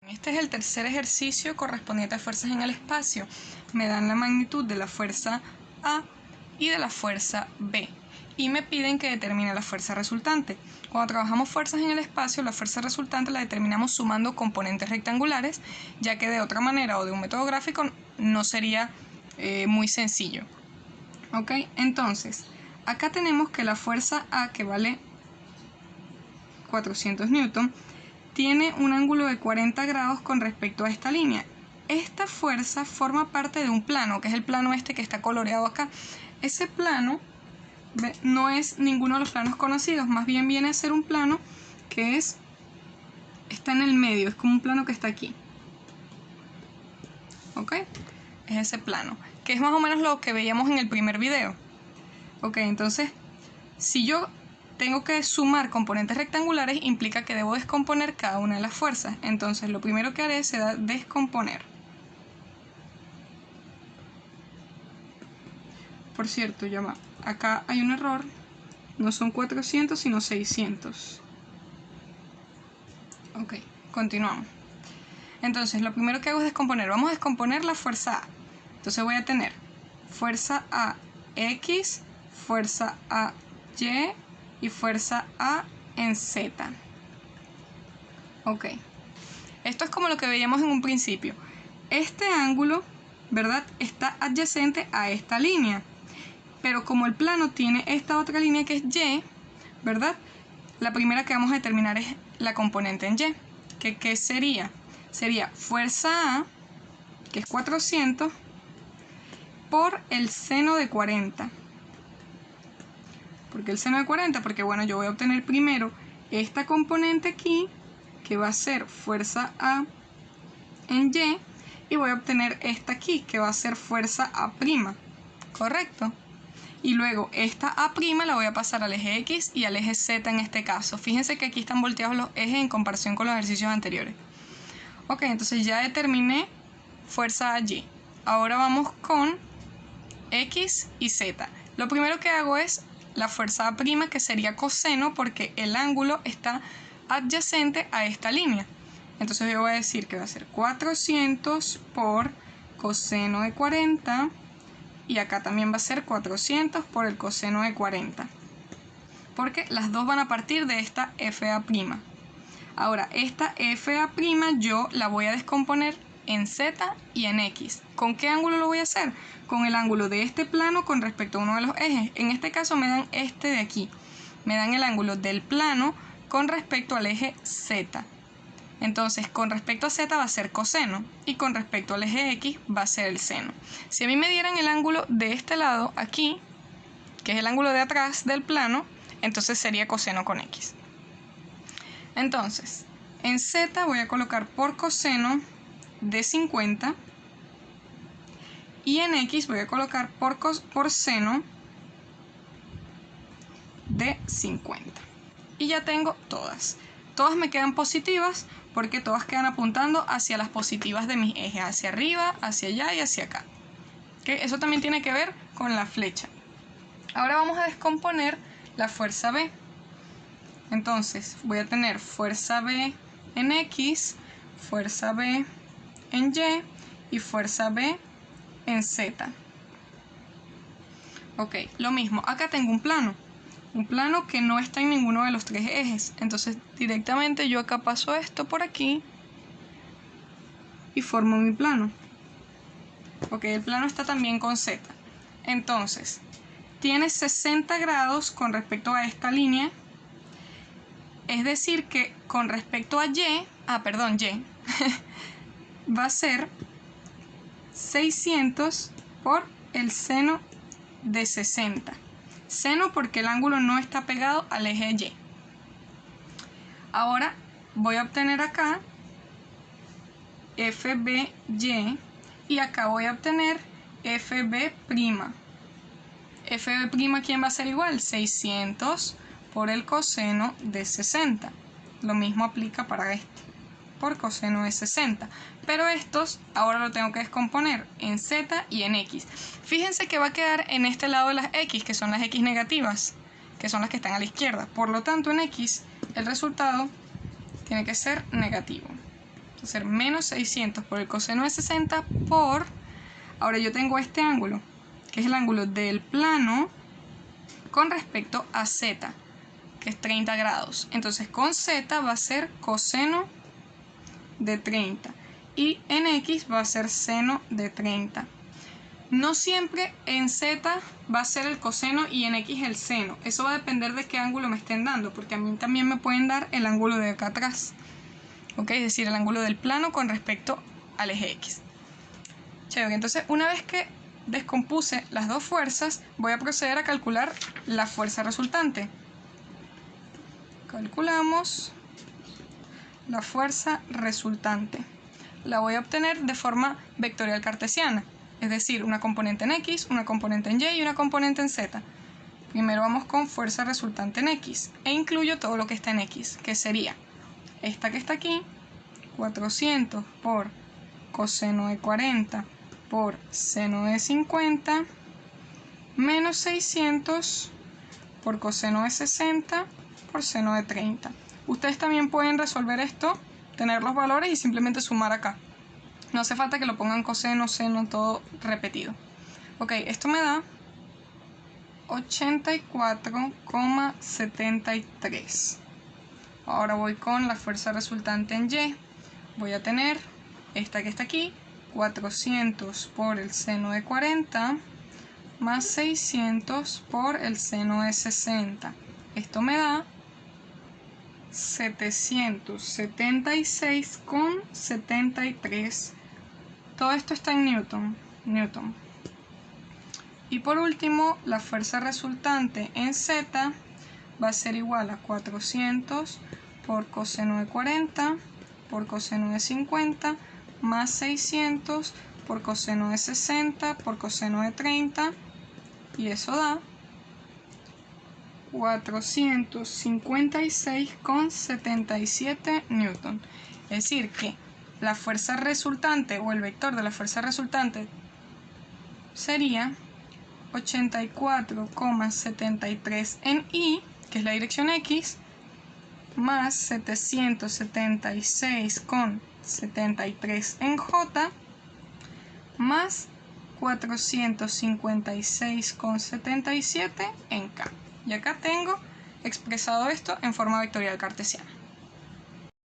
Este es el tercer ejercicio correspondiente a fuerzas en el espacio. Me dan la magnitud de la fuerza A y de la fuerza B. Y me piden que determine la fuerza resultante. Cuando trabajamos fuerzas en el espacio, la fuerza resultante la determinamos sumando componentes rectangulares, ya que de otra manera o de un método gráfico no sería muy sencillo. ¿Ok? Entonces, acá tenemos que la fuerza A, que vale 400 newton, tiene un ángulo de 40 grados con respecto a esta línea. Esta fuerza forma parte de un plano, que es el plano este que está coloreado acá. Ese plano no es ninguno de los planos conocidos, más bien viene a ser un plano que está en el medio, es como un plano que está aquí. ¿Ok? Es ese plano, que es más o menos lo que veíamos en el primer video. Ok, entonces, si yo tengo que sumar componentes rectangulares, implica que debo descomponer cada una de las fuerzas. Entonces, lo primero que haré será descomponer. Por cierto, ya va. Acá hay un error. No son 400, sino 600. Ok, continuamos. Entonces, lo primero que hago es descomponer. Vamos a descomponer la fuerza A. Entonces voy a tener fuerza A X, fuerza A Y y fuerza A en Z. Ok. Esto es como lo que veíamos en un principio. Este ángulo, ¿verdad?, está adyacente a esta línea. Pero como el plano tiene esta otra línea que es Y, ¿verdad?, la primera que vamos a determinar es la componente en Y. ¿Qué sería? Sería fuerza A, que es 400, por el seno de 40. ¿Por qué el seno de 40? Porque bueno, yo voy a obtener primero esta componente aquí, que va a ser fuerza A en Y voy a obtener esta aquí, que va a ser fuerza A', ¿correcto? Y luego esta A' la voy a pasar al eje X y al eje Z en este caso. Fíjense que aquí están volteados los ejes en comparación con los ejercicios anteriores. Ok, entonces ya determiné fuerza allí. Ahora vamos con X y Z. Lo primero que hago es la fuerza A', que sería coseno, porque el ángulo está adyacente a esta línea. Entonces yo voy a decir que va a ser 400 por coseno de 40, y acá también va a ser 400 por el coseno de 40, porque las dos van a partir de esta FA'. Ahora, esta FA' yo la voy a descomponer en Z y en X. ¿Con qué ángulo lo voy a hacer? Con el ángulo de este plano con respecto a uno de los ejes. En este caso me dan este de aquí. Me dan el ángulo del plano con respecto al eje Z. Entonces, con respecto a Z va a ser coseno y con respecto al eje X va a ser el seno. Si a mí me dieran el ángulo de este lado, aquí, que es el ángulo de atrás del plano, entonces sería coseno con X. Entonces, en Z voy a colocar por coseno de 50 y en X voy a colocar por seno de 50. Y ya tengo todas. Todas me quedan positivas porque todas quedan apuntando hacia las positivas de mis ejes, hacia arriba, hacia allá y hacia acá. ¿Okay? Eso también tiene que ver con la flecha. Ahora vamos a descomponer la fuerza B. Entonces voy a tener fuerza B en X, fuerza B en Y y fuerza B en Z. Ok, lo mismo, acá tengo un plano que no está en ninguno de los tres ejes. Entonces directamente yo acá paso esto por aquí y formo mi plano. Ok, el plano está también con Z. Entonces, tiene 60 grados con respecto a esta línea. Es decir que con respecto a Y, va a ser 600 por el seno de 60. Seno porque el ángulo no está pegado al eje Y. Ahora voy a obtener acá FBY y acá voy a obtener FB'. FB', ¿quién va a ser igual? 600 por el coseno de 60. Lo mismo aplica para este, por coseno de 60. Pero estos ahora lo tengo que descomponer en Z y en X. Fíjense que va a quedar en este lado de las X, que son las X negativas, que son las que están a la izquierda. Por lo tanto, en X el resultado tiene que ser negativo. Va a ser menos 600 por el coseno de 60 por... Ahora yo tengo este ángulo, que es el ángulo del plano con respecto a z, que es 30 grados. Entonces con z va a ser coseno de 30 y en x va a ser seno de 30. No siempre en z va a ser el coseno y en x el seno. Eso va a depender de qué ángulo me estén dando, porque a mí también me pueden dar el ángulo de acá atrás. ¿Ok? Es decir, el ángulo del plano con respecto al eje x. Chévere, entonces una vez que descompuse las dos fuerzas, voy a proceder a calcular la fuerza resultante. Calculamos la fuerza resultante. La voy a obtener de forma vectorial cartesiana, es decir, una componente en x, una componente en y y una componente en z. Primero vamos con fuerza resultante en x e incluyo todo lo que está en x, que sería esta que está aquí, 400 por coseno de 40 por seno de 50, menos 600 por coseno de 60 por seno de 30. Ustedes también pueden resolver esto, tener los valores y simplemente sumar acá. No hace falta que lo pongan coseno, seno, todo repetido. Ok, esto me da 84,73. Ahora voy con la fuerza resultante en y. Voy a tener esta que está aquí, 400 por el seno de 40 más 600 por el seno de 60. Esto me da 776,73. Todo esto está en Newton. Y por último, la fuerza resultante en z va a ser igual a 400 por coseno de 40 por coseno de 50 más 600 por coseno de 60 por coseno de 30, y eso da 456,77 newton. Es decir, que la fuerza resultante o el vector de la fuerza resultante sería 84,73 en y, que es la dirección x, más 776,73 en j, más 456,77 en k. Y acá tengo expresado esto en forma vectorial cartesiana.